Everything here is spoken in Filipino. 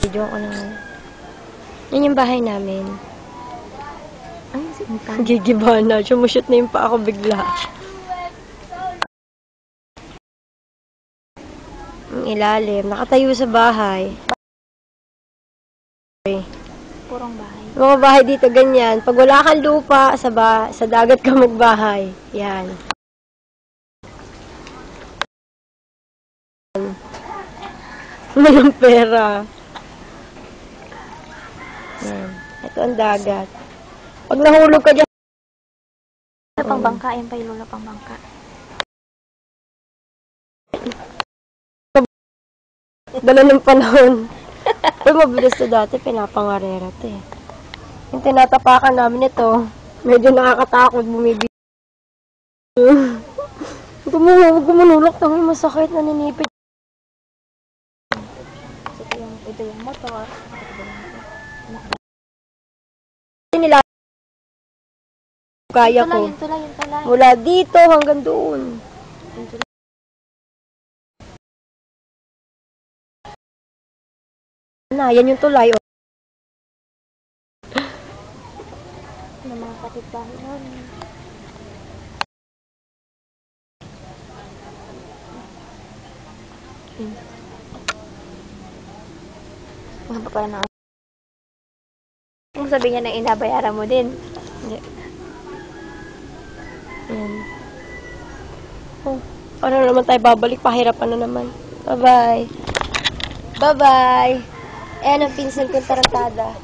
Video ko na nga. Yan yung bahay namin. Ay, sinta. Gigiba na. Sumushoot na yung pa ako bigla. Ang ilalim. Nakatayo sa bahay. Purong bahay. Mga bahay dito ganyan. Pag wala kang lupa, sa dagat ka magbahay. Yan. Walang pera. Yan. Ito ang dagat. Pag nahulog ka dyan. Lola pang bangka. Yan pa yung lola pang bangka. Dala ng panahon. Uy, mabilis to dati. Pinapangarera to eh. Yung tinatapakan namin ito, medyo nakakatakot. Bumibig. Gumunulok na may masakit. Naninipit. Ito yung motor. Nila kaya ko. Yung tulay. Mula dito hanggang doon. Yan yung tulay. Oh. Ng mga kapitbahay namin. Mga pa pala na. Kung sabi niya na inabayaran mo din. Hindi. Ayan. Oh, ano naman tayo babalik? Pahirapan na naman. Bye-bye. Bye-bye. Ayan ang pinsan kong tarantada.